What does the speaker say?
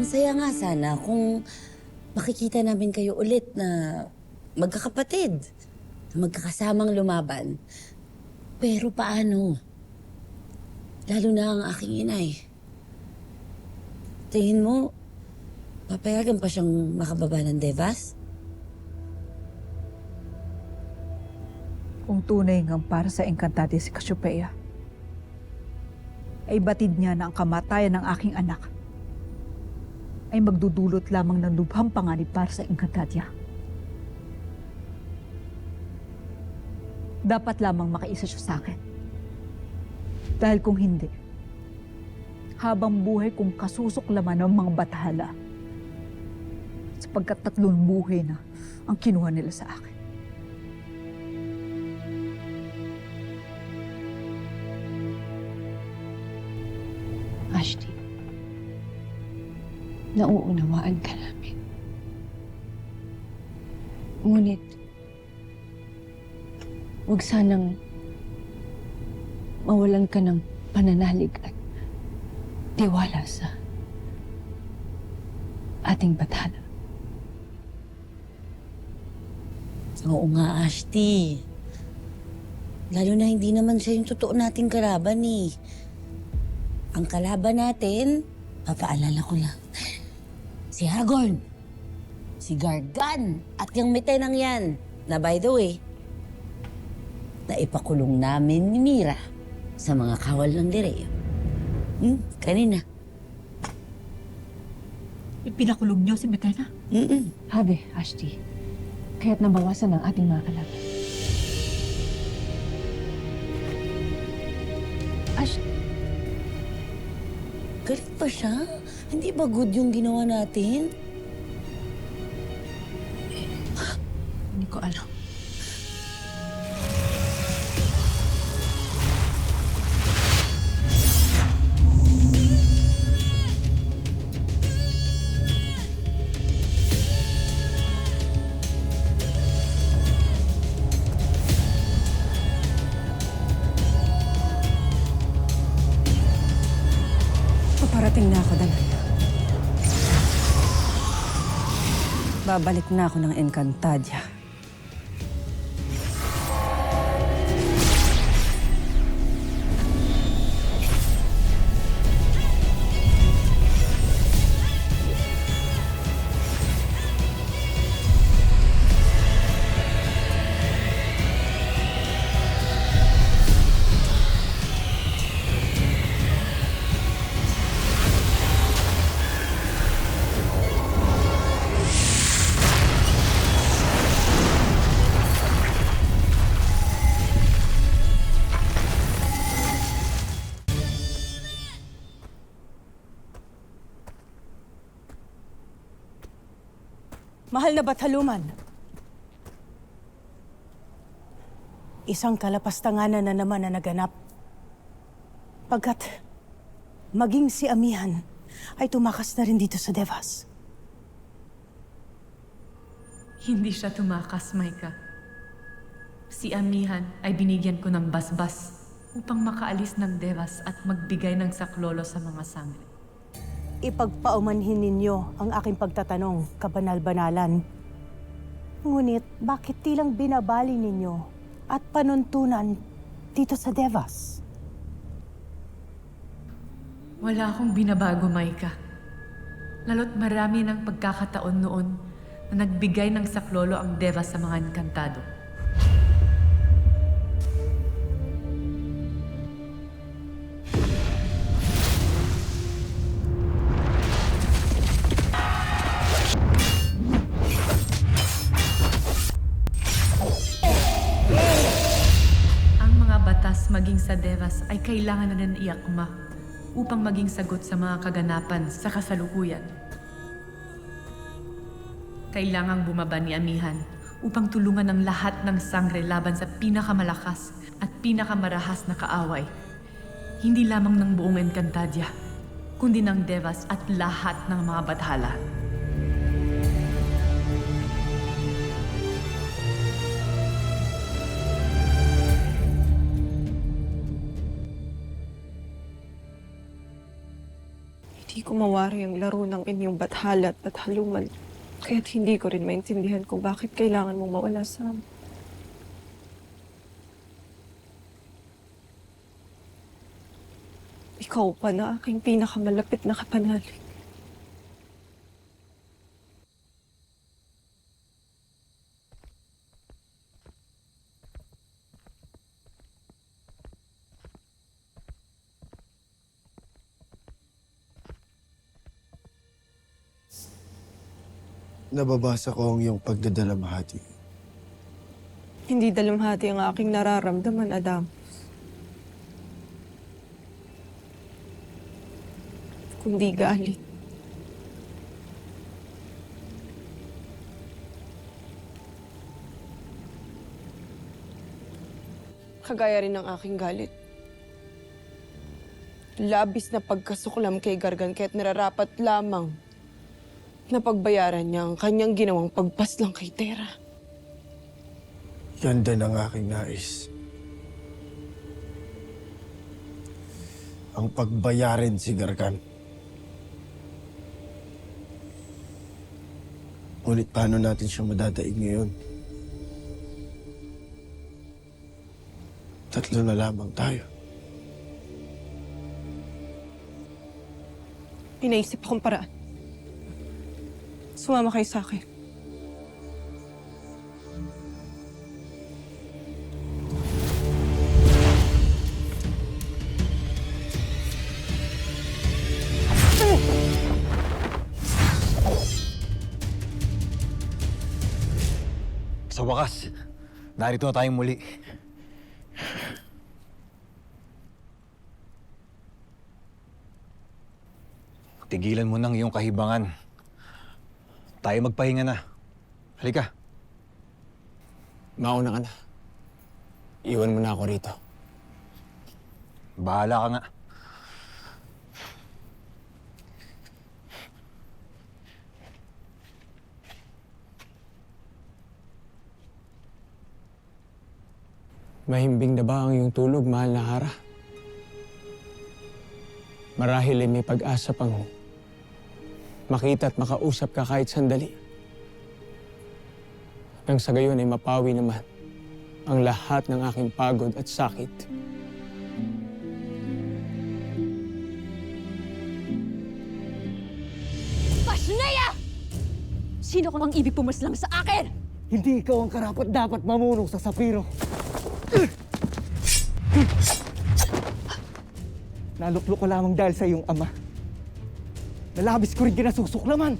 saya nga sana kung makikita namin kayo ulit na magkakapatid, na magkakasamang lumaban. Pero paano? Lalo na ang aking inay. Tingin mo, papayagan pa siyang makababa ng Devas? Kung tunay ngang para sa Encantadia si Cassiopeia, ay batid niya na ang kamatayan ng aking anak ay magdudulot lamang ng lubhang panganib para sa Encantadia. Dapat lamang makaisa siya sa akin. Dahil kung hindi, habang buhay kong kasusuklaman ng mga bathala sapagkat 3 buhay na ang kinuha nila sa akin. Ashley, nauunawaan ka namin. Ngunit, huwag sanang mawalan ka ng pananalig at tiwala sa ating bathala. Oo nga, Ashti. Lalo na hindi naman siya yung totoo nating kalaban eh. Ang kalaban natin, papaalala ko lang, si Hagorn, si Gargan, at yung Mitenang yan, na by the way, naipakulong namin ni Mira sa mga kawal ng Direo. Kanina. Ipinakulong niyo si Metena? Habe, Ashley, kaya't nabawasan ang ating mga kalaban. Ashley, Galit pa siya? Hindi ba good yung ginawa natin? hindi ko alam. Paparating na ako, Danaya. Babalik na ako ng Encantadia. Mahal na Bathaluman, isang kalapastanganan na naman na naganap. Pagkat maging si Amihan ay tumakas na rin dito sa Devas. Hindi siya tumakas, Maika. Si Amihan ay binigyan ko ng basbas upang makaalis ng Devas at magbigay ng saklolo sa mga sangre. Ipagpaumanhin ninyo ang aking pagtatanong, kabanal-banalan. Ngunit bakit tilang binabali ninyo at panuntunan dito sa Devas? Wala akong binabago, Maika. Lalo't marami ng pagkakataon noon na nagbigay ng saklolo ang Devas sa mga enkantado. Maging sa Devas ay kailangan na ng iakma upang maging sagot sa mga kaganapan sa kasalukuyan. Kailangang bumaba ni Amihan upang tulungan ang lahat ng sangre laban sa pinakamalakas at pinakamarahas na kaaway. Hindi lamang ng buong Encantadia, kundi ng Devas at lahat ng mga bathala. Hindi ko mawari ang laro ng inyong bathala at bathaluman. Kaya't hindi ko rin maintindihan kung bakit kailangan mong mawala sa amin. Ikaw pa na aking pinakamalapit na kapanalig. Nababasa ko ang iyong pagdadalamhati. Hindi dalamhati ang aking nararamdaman, Adam. Kundi galit. Kagaya rin ng aking galit. Labis na pagkasuklam kay Gargan kaya't nararapat lamang na pagbayaran niya ang kanyang ginawang pagpaslang kay Tera. Yan din ang aking nais. Ang pagbayarin si Gargan. Ngunit paano natin siya madadaig ngayon? Tatlo na lamang tayo. Inaisip akong paraan. Sumama kayo sa akin. Sa wakas, narito na tayong muli. Tigilan mo nang iyong kahibangan. Tayo magpahinga na. Halika. Mauna ka na. Iwan mo na ako rito. Bahala ka nga. Mahimbing na ba ang iyong tulog, mahal na Hara? Marahil ay may pag-asa pang makita at makausap ka kahit sandali. Nang sa gayon ay mapawi naman ang lahat ng aking pagod at sakit. Pashnea! Sino kang ang ibig pumaslang sa akin? Hindi ikaw ang karapat dapat mamulong sa Sapiro. Naluklok ko lamang dahil sa iyong ama. Nalabis ko rin kinasusuklaman.